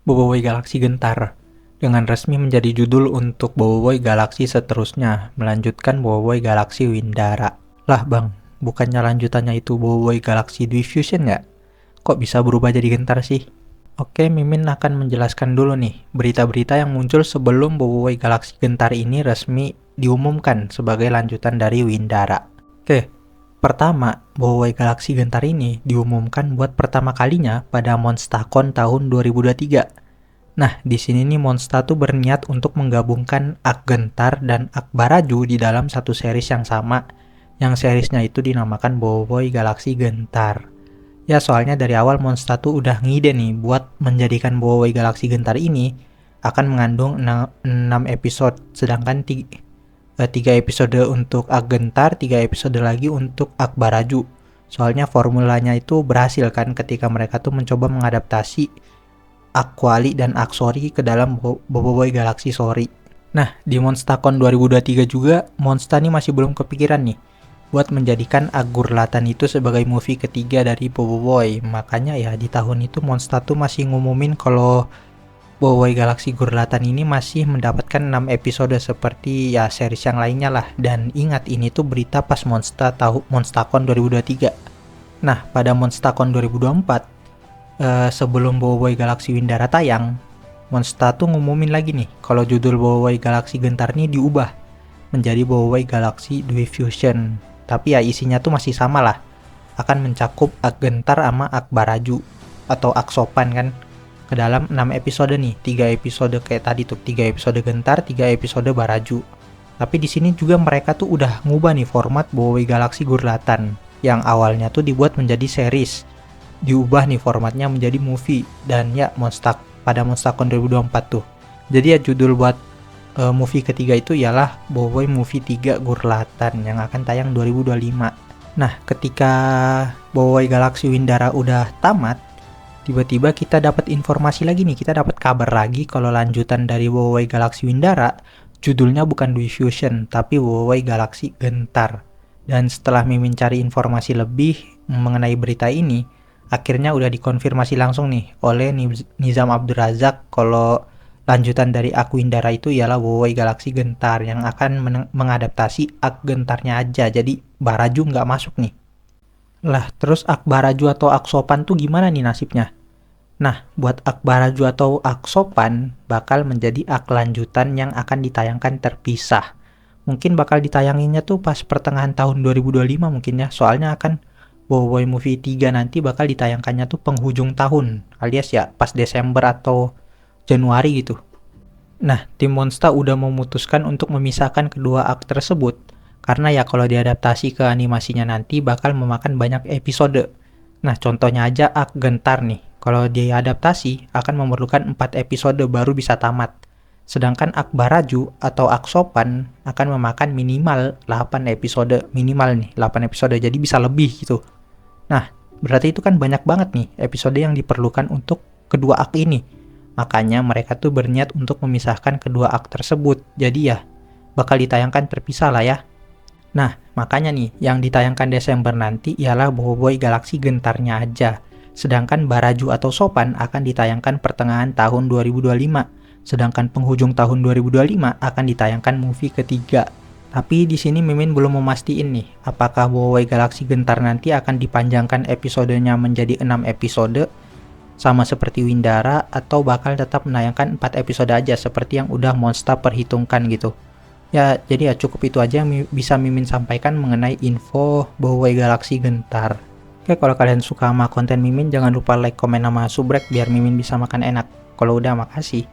Boboiboy Galaksi Gentar dengan resmi menjadi judul untuk Boboiboy Galaksi seterusnya, melanjutkan Boboiboy Galaksi Windara. Lah bang, bukannya lanjutannya itu Boboiboy Galaksi Diffusion nggak? Kok bisa berubah jadi Gentar sih? Oke, Mimin akan menjelaskan dulu nih berita-berita yang muncul sebelum Boboiboy Galaksi Gentar ini resmi diumumkan sebagai lanjutan dari Windara. Oke, pertama, Boboiboy Galaksi Gentar ini diumumkan buat pertama kalinya pada Monstercon tahun 2023. Nah, di sini nih Monsta tuh berniat untuk menggabungkan Ak Gentar dan Ak Baraju di dalam satu series yang sama, yang seriesnya itu dinamakan Boboiboy Galaksi Gentar. Ya, soalnya dari awal Monsta tuh udah ngide nih buat menjadikan Boboiboy Galaksi Gentar ini akan mengandung 6 episode, sedangkan 3 episode untuk Ak Gentar, 3 episode lagi untuk Ak Baraju. Soalnya formulanya itu berhasil kan ketika mereka tuh mencoba mengadaptasi Aquali dan Aksori ke dalam Boboiboy Galaksi Sori. Nah, di Monstercon 2023 juga, Monsta nih masih belum kepikiran nih buat menjadikan Agurlatan itu sebagai movie ketiga dari Boboiboy. Makanya ya di tahun itu Monsta tuh masih ngumumin kalau Boboiboy Galaksi Gurlatan ini masih mendapatkan 6 episode seperti ya series yang lainnya lah. Dan ingat, ini tuh berita pas Monstercon 2023. Nah, pada Monstercon 2024, sebelum Boboiboy Galaksi Windara tayang, Monsta tuh ngumumin lagi nih kalau judul Boboiboy Galaksi Gentar nih diubah menjadi Boboiboy Galaksi Diffusion. Tapi ya isinya tuh masih sama lah, akan mencakup Ak Gentar sama Ak Baraju atau Ak Sopan kan ke dalam 6 episode nih. 3 episode kayak tadi tuh, 3 episode Gentar, 3 episode Baraju. Tapi di sini juga mereka tuh udah ngubah nih format Boboiboy Galaksi Gurlatan yang awalnya tuh dibuat menjadi series, diubah nih formatnya menjadi movie. Dan ya pada Monstercon 2024 tuh. Jadi ya judul buat movie ketiga itu ialah Boboiboy Movie 3 Gurlatan yang akan tayang 2025. Nah, ketika Boboiboy Galaksi Windara udah tamat, tiba-tiba kita dapat informasi lagi nih, kita dapat kabar lagi kalau lanjutan dari Boboiboy Galaksi Windara judulnya bukan Diffusion tapi Boboiboy Galaksi Gentar. Dan setelah Mimin cari informasi lebih mengenai berita ini, akhirnya udah dikonfirmasi langsung nih oleh Nizam Abdurrazak kalau lanjutan dari Ak Windara itu ialah Boboiboy Galaksi Gentar yang akan mengadaptasi Ak Gentarnya aja, jadi Baraju nggak masuk nih. Lah, terus Ak Baraju atau Ak Sopan tuh gimana nih nasibnya? Nah, buat Ak Baraju atau Ak Sopan bakal menjadi Ak lanjutan yang akan ditayangkan terpisah. Mungkin bakal ditayanginnya tuh pas pertengahan tahun 2025 mungkin ya, soalnya akan Boboiboy Movie 3 nanti bakal ditayangkannya tuh penghujung tahun, alias ya pas Desember atau Januari gitu. Nah, tim Monsta udah memutuskan untuk memisahkan kedua Ak tersebut karena ya kalau diadaptasi ke animasinya nanti bakal memakan banyak episode. Nah, contohnya aja Ak Gentar nih, kalau diadaptasi akan memerlukan 4 episode baru bisa tamat. Sedangkan Ak Baraju atau Ak Sopan akan memakan minimal 8 episode, minimal nih 8 episode, jadi bisa lebih gitu. Nah, berarti itu kan banyak banget nih episode yang diperlukan untuk kedua Ak ini. Makanya mereka tuh berniat untuk memisahkan kedua Ak tersebut. Jadi ya, bakal ditayangkan terpisah lah ya. Nah, makanya nih, yang ditayangkan Desember nanti ialah Boboiboy Galaksi Gentarnya aja. Sedangkan Baraju atau Sopan akan ditayangkan pertengahan tahun 2025. Sedangkan penghujung tahun 2025 akan ditayangkan movie ketiga. Tapi di sini Mimin belum memastiin nih, apakah Boboiboy Galaksi Gentar nanti akan dipanjangkan episodenya menjadi 6 episode sama seperti Windara atau bakal tetap menayangkan 4 episode aja seperti yang udah Monsta perhitungkan gitu. Ya, jadi ya cukup itu aja yang bisa Mimin sampaikan mengenai info Boboiboy Galaksi Gentar. Oke, kalau kalian suka sama konten Mimin jangan lupa like, komen, sama subrek biar Mimin bisa makan enak. Kalau udah, makasih.